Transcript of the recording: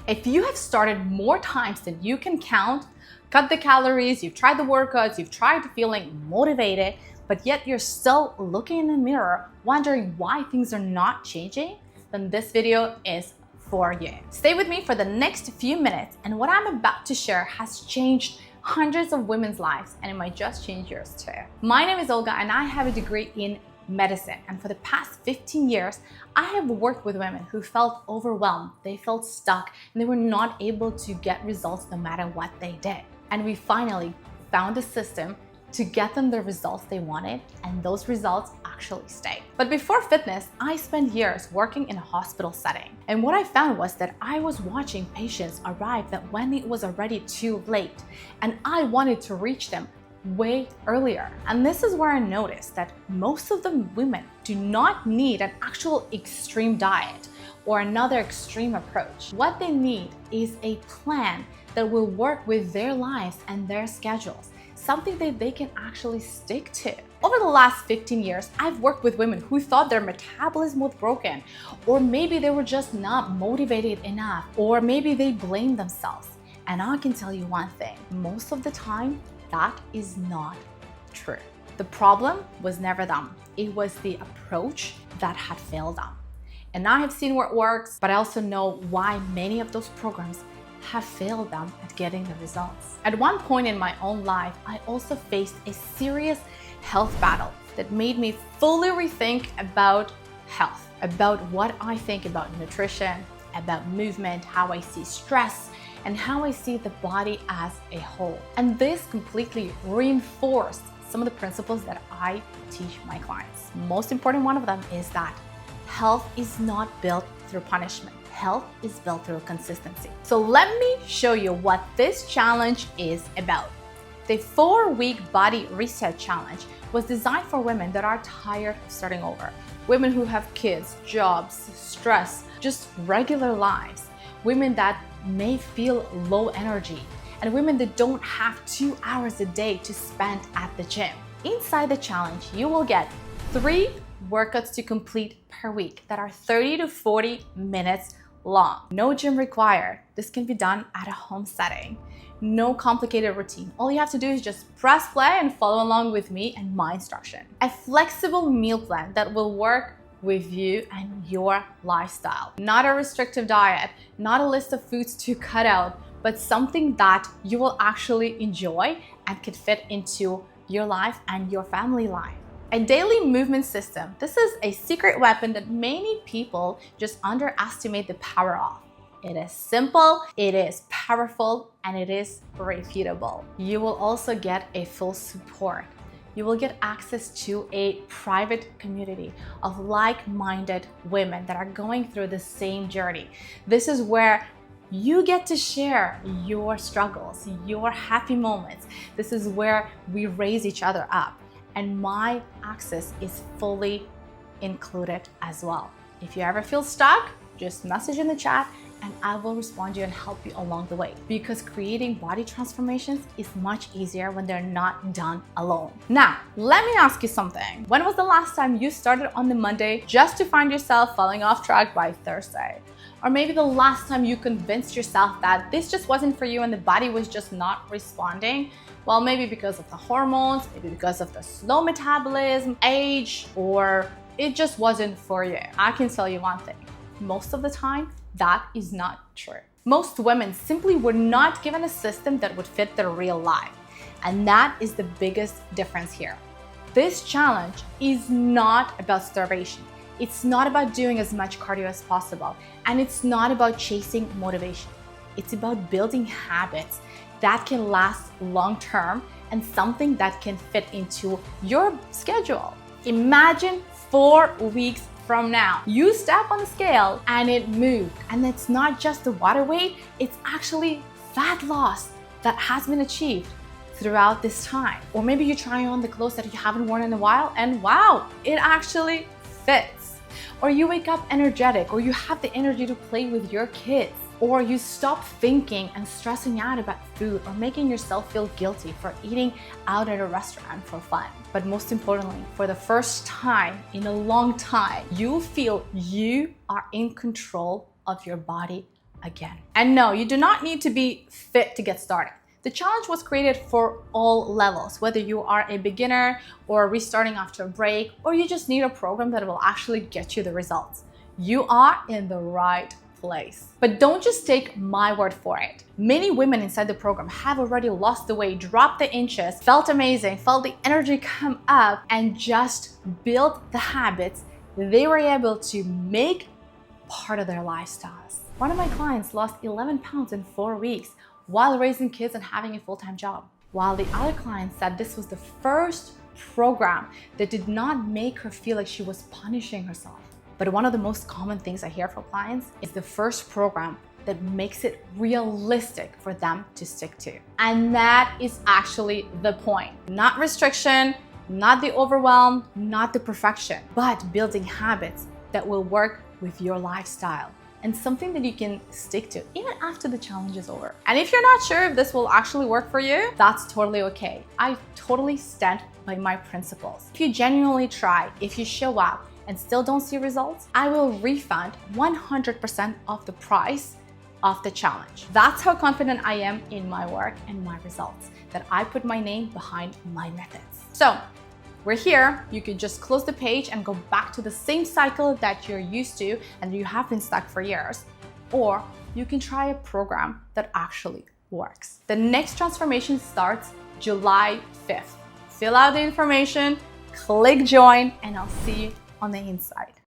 If you have started more times than you can count, cut the calories, you've tried the workouts, you've tried feeling motivated, but yet you're still looking in the mirror, wondering why things are not changing, then this video is for you. Stay with me for the next few minutes, and what I'm about to share has changed hundreds of women's lives, and it might just change yours too. My name is Olga, and I have a degree in medicine, and for the past 15 years I have worked with women who felt overwhelmed, they felt stuck, and they were not able to get results no matter what they did. And we finally found a system to get them the results they wanted, and those results actually stayed. But before fitness, I spent years working in a hospital setting. And what I found was that I was watching patients arrive that when it was already too late, and I wanted to reach them way earlier. And this is where I noticed that most of the women do not need an actual extreme diet or another extreme approach. What they need is a plan that will work with their lives and their schedules, something that they can actually stick to. Over the last 15 years, I've worked with women who thought their metabolism was broken, or maybe they were just not motivated enough, or maybe they blamed themselves. And I can tell you one thing, most of the time, that is not true. The problem was never them. It was the approach that had failed them. And I have seen where it works, but I also know why many of those programs have failed them at getting the results. At one point in my own life, I also faced a serious health battle that made me fully rethink about health, about what I think about nutrition, about movement, how I see stress, and how I see the body as a whole. And this completely reinforced some of the principles that I teach my clients. Most important one of them is that health is not built through punishment. Health is built through consistency. So let me show you what this challenge is about. The 4-week body reset challenge was designed for women that are tired of starting over. Women who have kids, jobs, stress, just regular lives. Women that may feel low energy, and women that don't have 2 hours a day to spend at the gym. Inside the challenge, you will get 3 workouts to complete per week that are 30 to 40 minutes long. No gym required. This can be done at a home setting. No complicated routine. All you have to do is just press play and follow along with me and my instruction. A flexible meal plan that will work with you and your lifestyle. Not a restrictive diet, not a list of foods to cut out, but something that you will actually enjoy and can fit into your life and your family life. A daily movement system. This is a secret weapon that many people just underestimate the power of. It is simple, it is powerful, and it is repeatable. You will also get a full support. You will get access to a private community of like-minded women that are going through the same journey. This is where you get to share your struggles, your happy moments. This is where we raise each other up. And my access is fully included as well. If you ever feel stuck, just message in the chat and I will respond to you and help you along the way, because creating body transformations is much easier when they're not done alone. Now, let me ask you something. When was the last time you started on the Monday just to find yourself falling off track by Thursday? Or maybe the last time you convinced yourself that this just wasn't for you and the body was just not responding? Well, maybe because of the hormones, maybe because of the slow metabolism, age, or it just wasn't for you. I can tell you one thing. Most of the time, that is not true. Most women simply were not given a system that would fit their real life. And that is the biggest difference here. This challenge is not about starvation. It's not about doing as much cardio as possible. And it's not about chasing motivation. It's about building habits that can last long term and something that can fit into your schedule. Imagine 4 weeks from now, you step on the scale and it moved. And it's not just the water weight, it's actually fat loss that has been achieved throughout this time. Or maybe you try on the clothes that you haven't worn in a while and wow, it actually fits. Or you wake up energetic, or you have the energy to play with your kids. Or you stop thinking and stressing out about food or making yourself feel guilty for eating out at a restaurant for fun. But most importantly, for the first time in a long time, you feel you are in control of your body again. And no, you do not need to be fit to get started. The challenge was created for all levels, whether you are a beginner or restarting after a break, or you just need a program that will actually get you the results. You are in the right place. But don't just take my word for it. Many women inside the program have already lost the weight, dropped the inches, felt amazing, felt the energy come up, and just built the habits they were able to make part of their lifestyles. One of my clients lost 11 pounds in 4 weeks while raising kids and having a full-time job. While the other client said this was the first program that did not make her feel like she was punishing herself. But one of the most common things I hear from clients is the first program that makes it realistic for them to stick to. And that is actually the point. Not restriction, not the overwhelm, not the perfection, but building habits that will work with your lifestyle and something that you can stick to even after the challenge is over. And if you're not sure if this will actually work for you, that's totally okay. I totally stand by my principles. If you genuinely try, if you show up and still don't see results, I will refund 100% of the price of the challenge. That's how confident I am in my work and my results, that I put my name behind my methods. So we're here. You could just close the page and go back to the same cycle that you're used to and you have been stuck for years. Or you can try a program that actually works. The next transformation starts July 5th. Fill out the information, click join, and I'll see you on the inside.